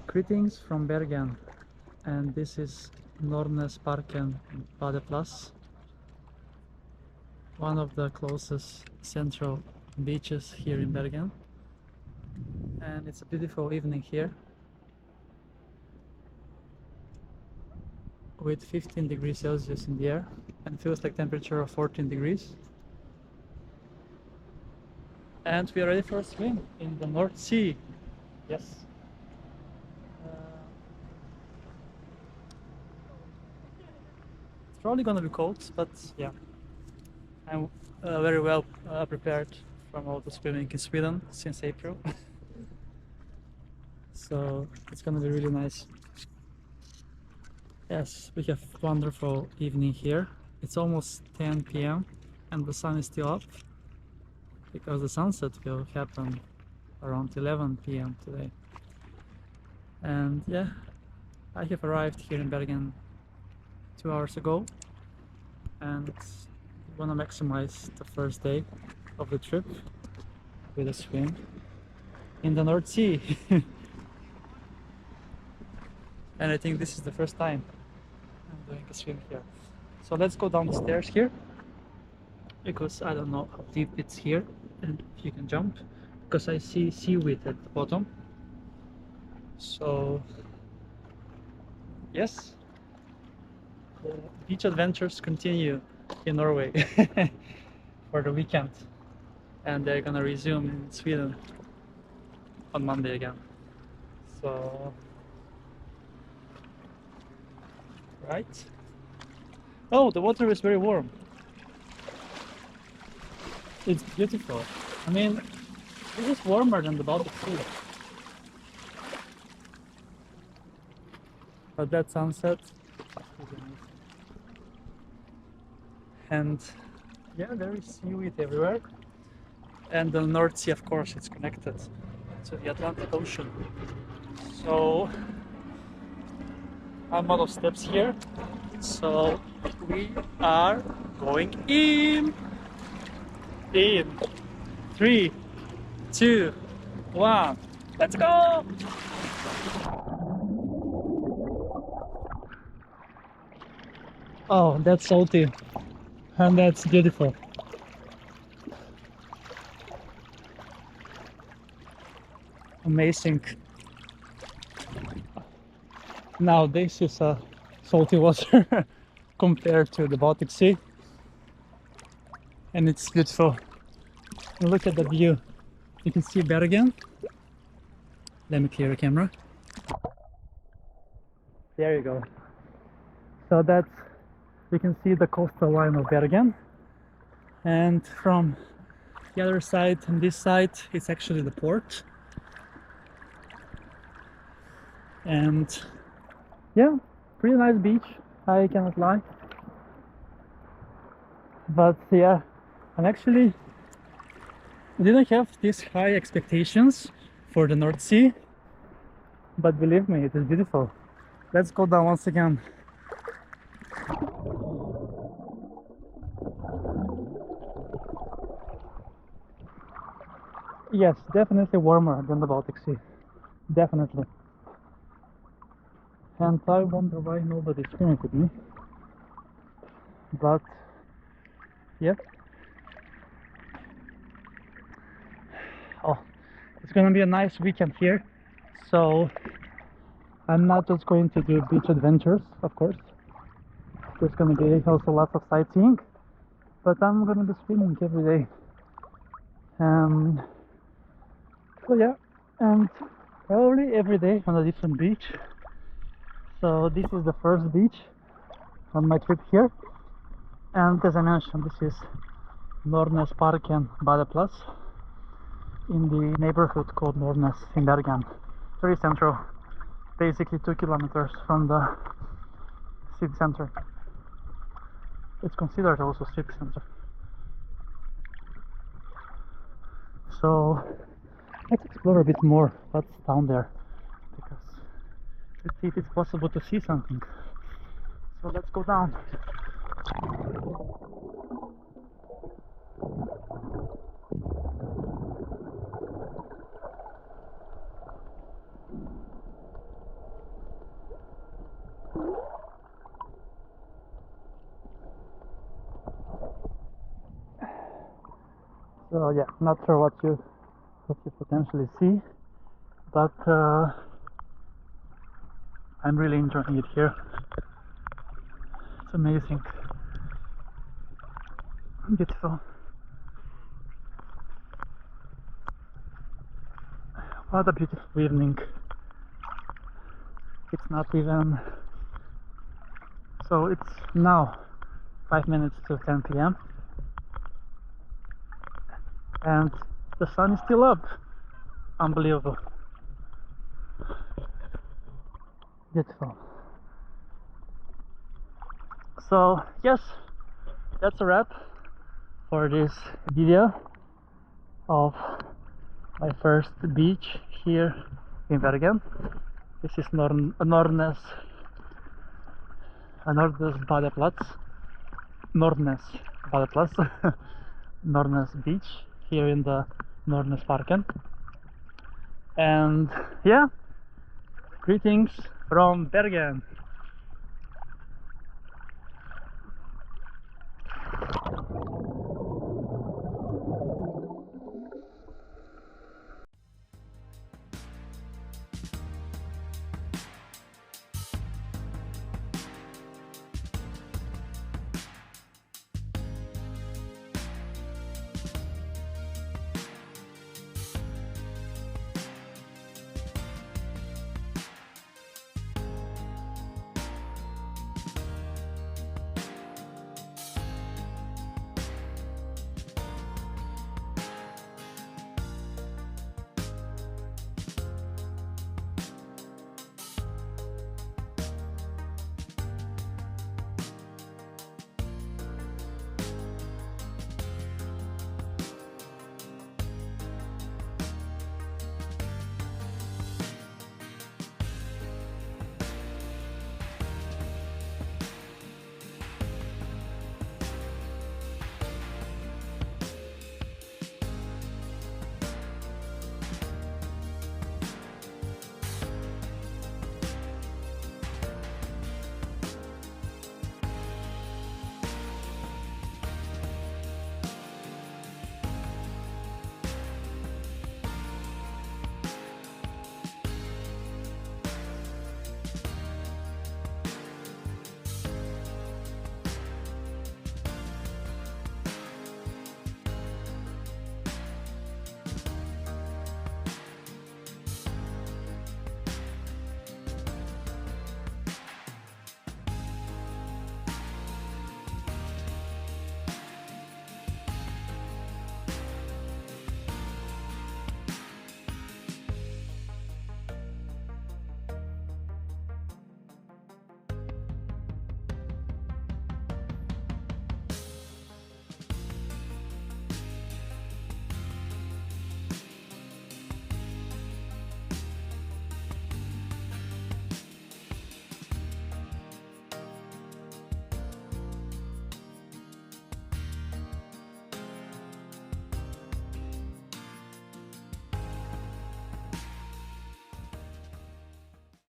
Greetings from Bergen, and this is Nordnesparken Badeplass, one of the closest central beaches here in Bergen. And it's a beautiful evening here with 15 degrees Celsius in the air and feels like temperature of 14 degrees. And we are ready for a swim in the North Sea. Yes. It's probably gonna be cold, but yeah, I'm very well prepared from all the swimming in Sweden since April. So it's gonna be really nice. Yes, we have wonderful evening here. It's almost 10 p.m. and the sun is still up because the sunset will happen around 11 p.m. today. And yeah, I have arrived here in Bergen 2 hours ago and want to maximize the first day of the trip with a swim in the North Sea. And I think this is the first time I'm doing a swim here. So let's go down the stairs here, because I don't know how deep it's here and if you can jump, because I see seaweed at the bottom. So yes, the beach adventures continue in Norway for the weekend, and they're gonna resume in Sweden on Monday again. So right. Oh, the water is very warm. It's beautiful. I mean, this is warmer than the Baltic Sea. But that sunset is amazing. And yeah, there is seaweed everywhere. And the North Sea, of course, it's connected to the Atlantic Ocean. So I'm out of steps here. So we are going in. In 3, 2, 1, let's go! Oh, that's salty and that's beautiful. Amazing. Now this is a salty water compared to the Baltic Sea, and it's beautiful. And look at the view. You can see Bergen. Let me clear the camera. There you go. So that's, you can see the coastal line of Bergen, and from the other side and this side it's actually the port. And yeah, pretty nice beach, I cannot lie. But yeah, and actually I didn't have these high expectations for the North Sea, but believe me, it is beautiful. Let's go down once again. Yes, definitely warmer than the Baltic Sea, definitely. And I wonder why nobody's swimming with me, but yeah. Oh, it's gonna be a nice weekend here, so I'm not just going to do beach adventures, of course. There's gonna be also lots of sightseeing, but I'm gonna be swimming every day. So yeah, and probably every day on a different beach. So this is the first beach on my trip here, and as I mentioned, this is Nordnesparken Badeplass in the neighborhood called Nordnes in Bergen. Very central, basically 2 kilometers from the city center. It's considered also city center. So let's explore a bit more what's down there, because let's see if it's possible to see something. So let's go down. So yeah, not sure what you potentially see, but I'm really enjoying it here. It's amazing, beautiful. What a beautiful evening. It's not even, so it's now 5 minutes to 10 p.m. and the sun is still up. Unbelievable. Beautiful. So yes, that's a wrap for this video of my first beach here in Bergen. This is Nordnes Badeplass. Nordnes Badeplass. Nordnes beach here in the Nordnesparken. And yeah, greetings from Bergen.